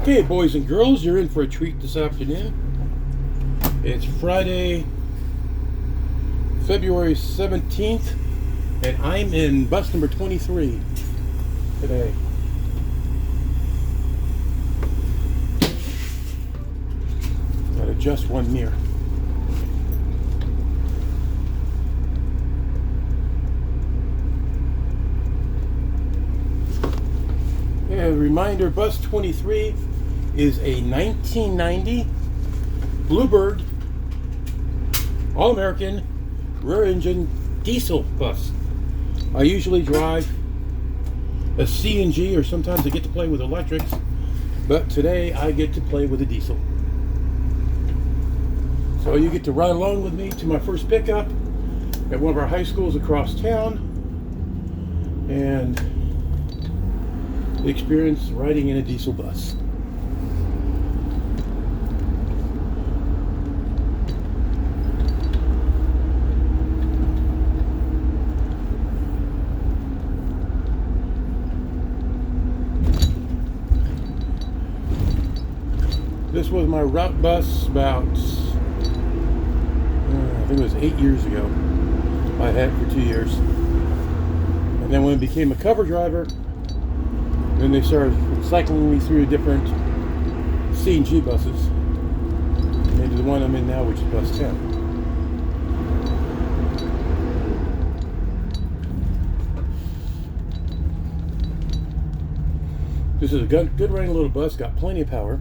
Okay, boys and girls, you're in for a treat this afternoon. It's Friday, February 17th, and I'm in bus number 23 today. Gotta adjust one mirror. Yeah, reminder, bus 23 is a 1990 Bluebird All-American rear engine diesel bus. I usually drive a CNG, or sometimes I get to play with electrics, but today I get to play with a diesel. So you get to ride along with me to my first pickup at one of our high schools across town and experience riding in a diesel bus. This was my route bus about, I think it was 8 years ago. I had it for 2 years. And then when I became a cover driver, then they started cycling me through different CNG buses. Into the one I'm in now, which is bus 10. This is a good running little bus, got plenty of power.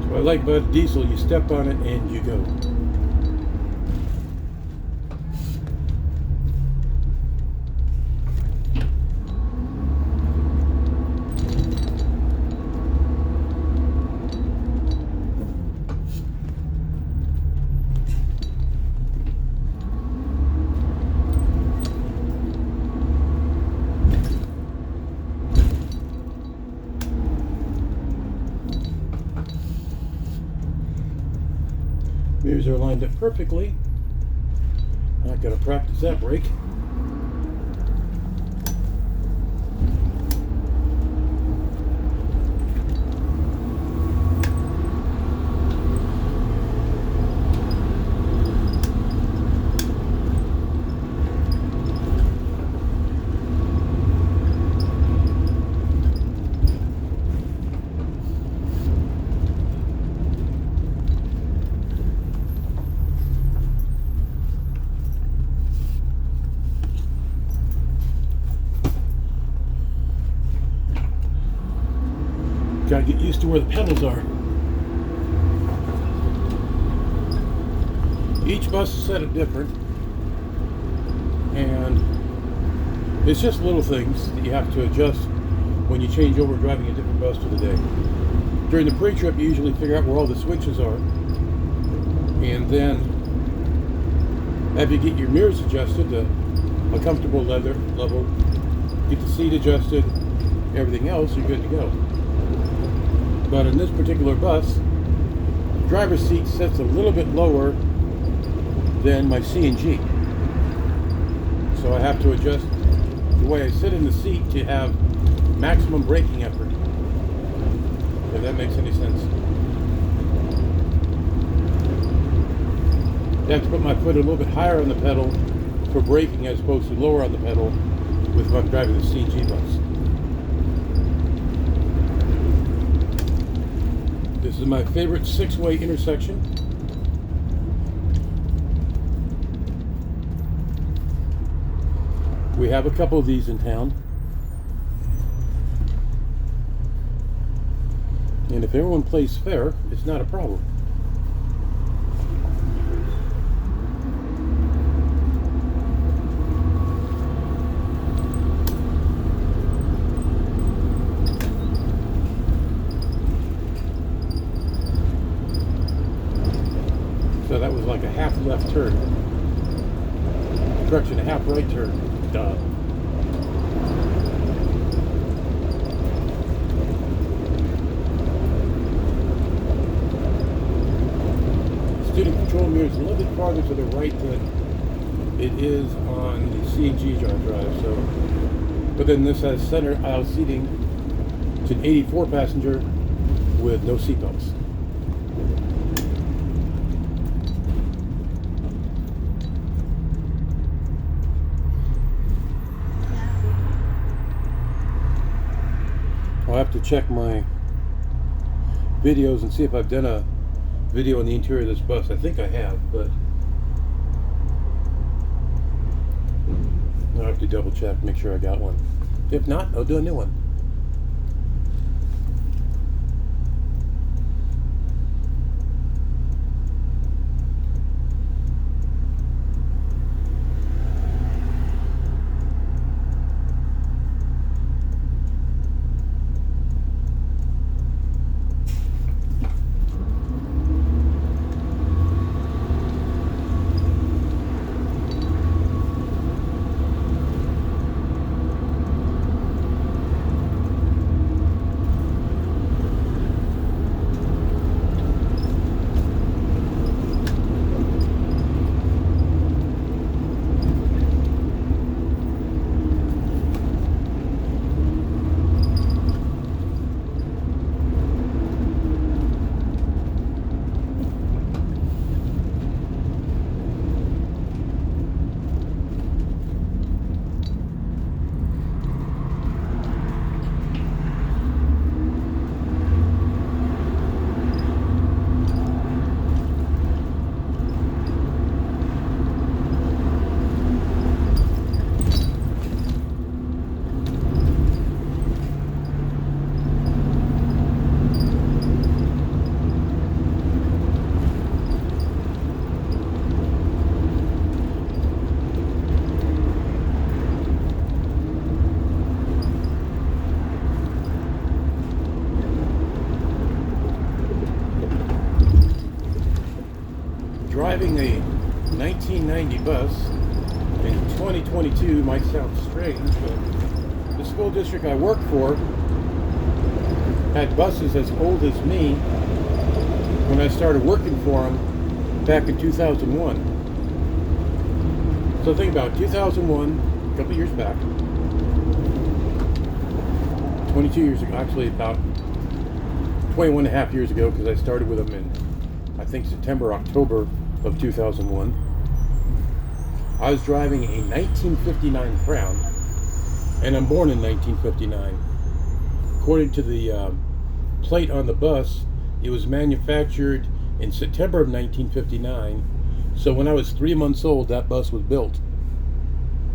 So I like about diesel, you step on it and you go. Mirrors are lined up perfectly. Not going to practice that brake. Gotta get used to where the pedals are. Each bus is set up different, and it's just little things that you have to adjust when you change over driving a different bus for the day. During the pre-trip, you usually figure out where all the switches are, and then after you get your mirrors adjusted to a comfortable level, get the seat adjusted, everything else, you're good to go. But in this particular bus, the driver's seat sits a little bit lower than my CNG. So I have to adjust the way I sit in the seat to have maximum braking effort. If that makes any sense. I have to put my foot a little bit higher on the pedal for braking as opposed to lower on the pedal with if I'm driving the CNG bus. This is my favorite 6-way intersection. We have a couple of these in town. And if everyone plays fair, it's not a problem. So that was like a half left turn. Correction, a half right turn. Duh. Student control mirror is a little bit farther to the right than it is on the CNG drive. So, but then this has center aisle seating. It's an 84 passenger with no seatbelts. I'll have to check my videos and see if I've done a video on the interior of this bus. I think I have, but I'll have to double check, make sure I got one. If not, I'll do a new one. Driving a 1990 bus in 2022 might sound strange, but the school district I work for had buses as old as me when I started working for them back in 2001. So think about 2001, a couple years back, 22 years ago, actually about 21 and a half years ago, because I started with them in, I think, September, October of 2001. I was driving a 1959 Crown, and I'm born in 1959. According to the plate on the bus, it was manufactured in September of 1959. So when I was 3 months old, that bus was built.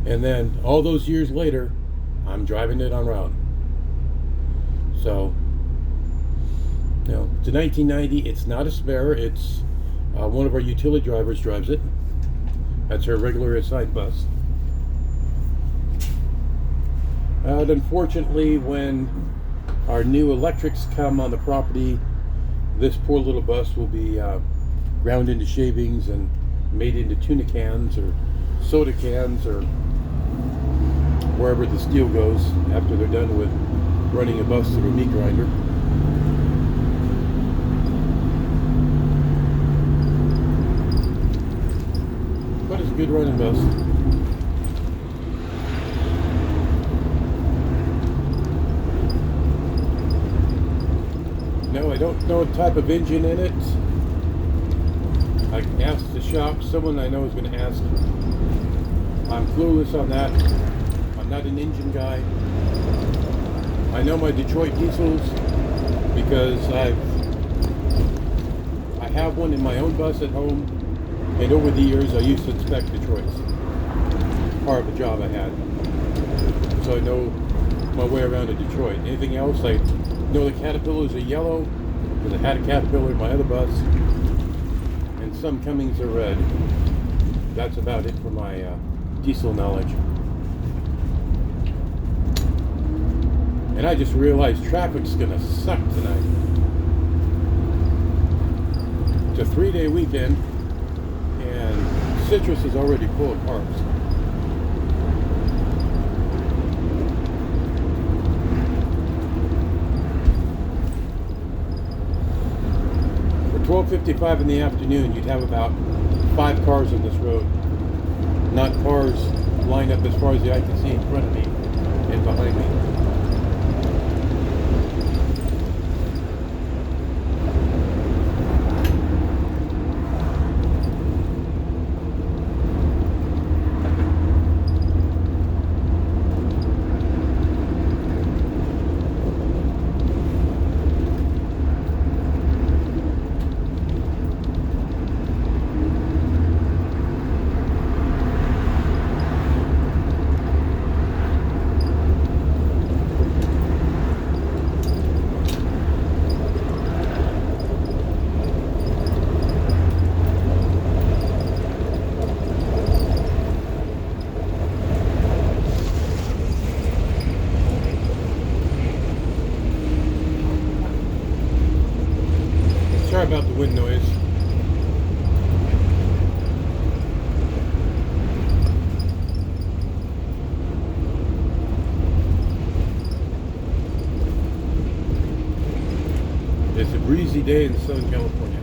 And then all those years later, I'm driving it on route. So, you know, it's a 1990. It's not a spare. It's one of our utility drivers drives it. That's her regular assigned bus. And unfortunately, when our new electrics come on the property, this poor little bus will be ground into shavings and made into tuna cans or soda cans or wherever the steel goes after they're done with running a bus through a meat grinder. But it's a good running bus. No, I don't know the type of engine in it. I can ask the shop. Someone I know is going to ask. I'm clueless on that. I'm not an engine guy. I know my Detroit diesels because I have one in my own bus at home, and over the years I used to inspect Detroits. Part of the job I had. So I know my way around in Detroit. Anything else, I know the Caterpillars are yellow, because I had a Caterpillar in my other bus, and some Cummings are red. That's about it for my diesel knowledge. And I just realized traffic's gonna suck tonight. It's a 3-day weekend, and Citrus is already full of cars. For 12:55 in the afternoon, you'd have about 5 cars on this road. not cars lined up as far as the eye can see in front of me and behind me. Sorry about the wind noise. It's a breezy day in Southern California.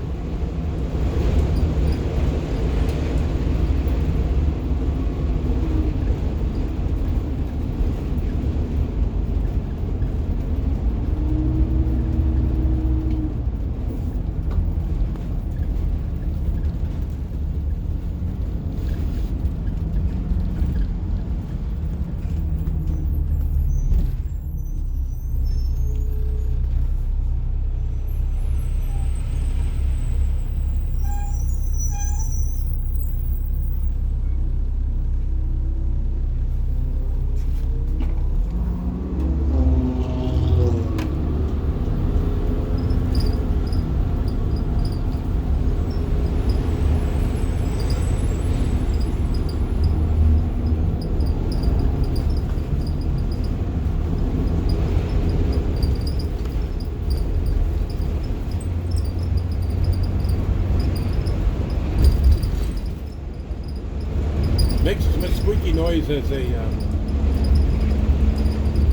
Makes as much squeaky noise as a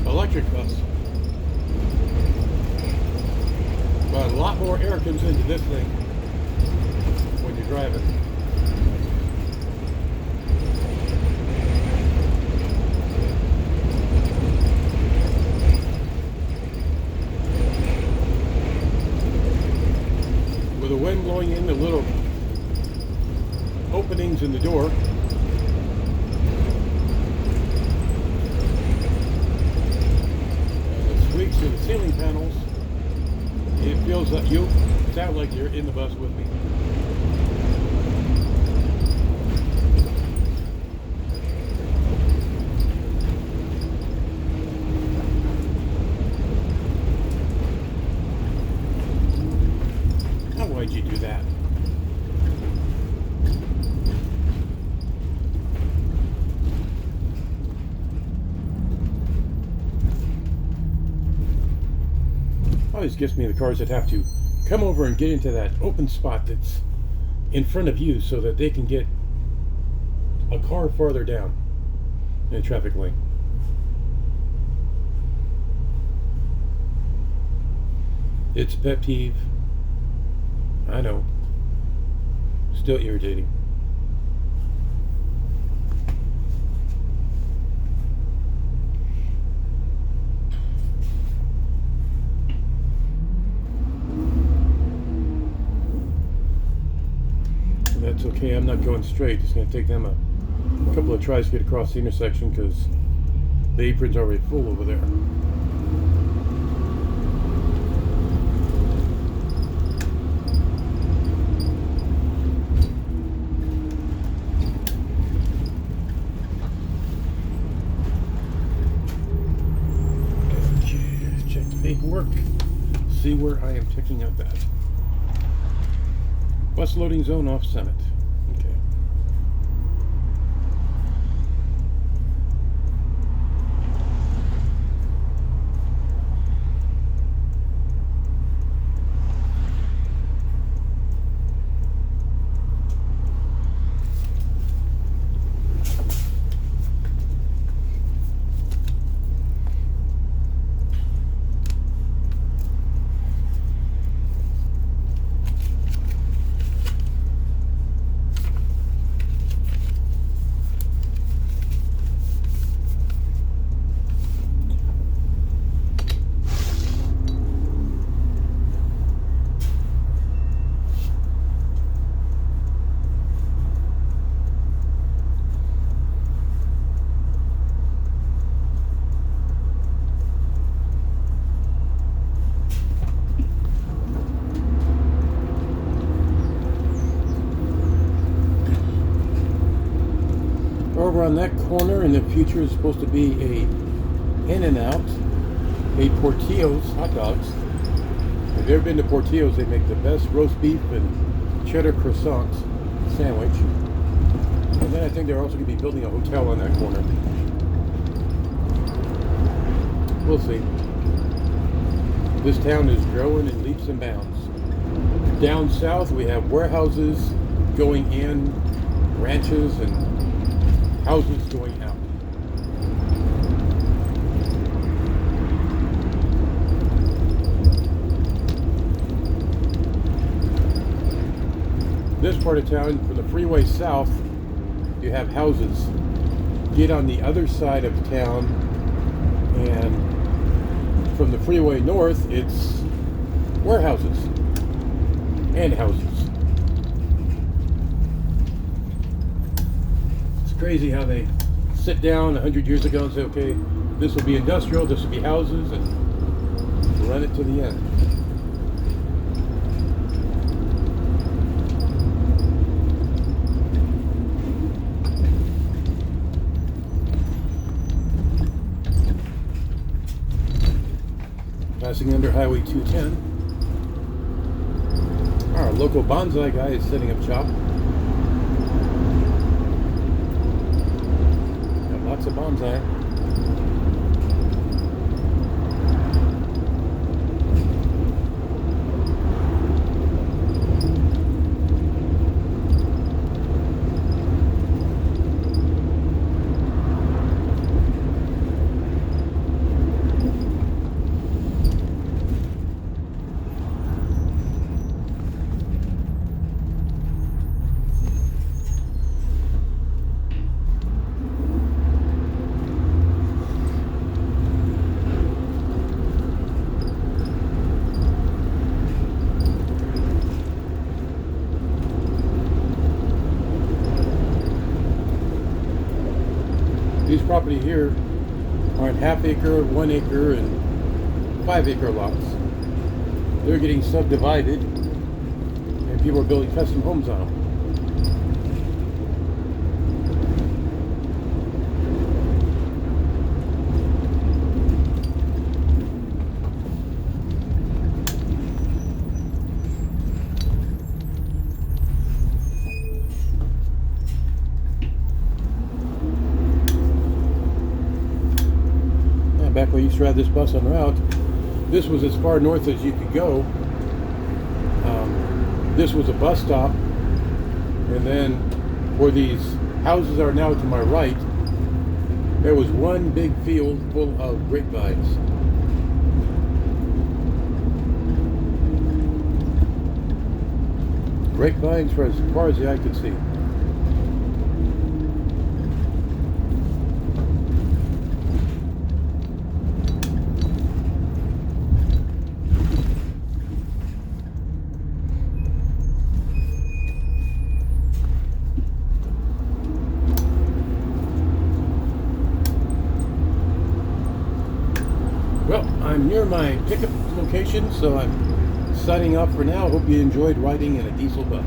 electric bus, but a lot more air comes into this thing when you're driving. With the wind blowing in the little openings in the door, to the ceiling panels, it feels like you sound like you're in the bus with me. Now, why'd you do that? Always gets me the cars that have to come over and get into that open spot that's in front of you so that they can get a car farther down in a traffic lane. It's a pet peeve. I know. Still irritating. That's okay, I'm not going straight. It's going to take them a couple of tries to get across the intersection because the apron's already full over there. Okay, let's check the paperwork. See where I am picking up at. Bus loading zone off Summit. Okay. over on that corner in the future is supposed to be a In-N-Out, a Portillo's hot dogs. If you've ever been to Portillo's, they make the best roast beef and cheddar croissant sandwich. And then I think they're also going to be building a hotel on that corner. We'll see. This town is growing in leaps and bounds. Down south, we have warehouses going in, ranches, and houses going out. This part of town, from the freeway south, you have houses. Get on the other side of town, and from the freeway north, it's warehouses and houses. It's crazy how they sit down 100 years ago and say, okay, this will be industrial, this will be houses, and run it to the end. Passing under Highway 210. Our local bonsai guy is setting up shop. Got lots of bonsai. These property here are in half-acre, 1 acre, and 5-acre lots. They're getting subdivided, and people are building custom homes on them. Back when you used to ride this bus on route, this was as far north as you could go. This was a bus stop, and then where these houses are now to my right, there was one big field full of grapevines. Grapevines for as far as the eye could see. Well, I'm near my pickup location, so I'm signing off for now. Hope you enjoyed riding in a diesel bus.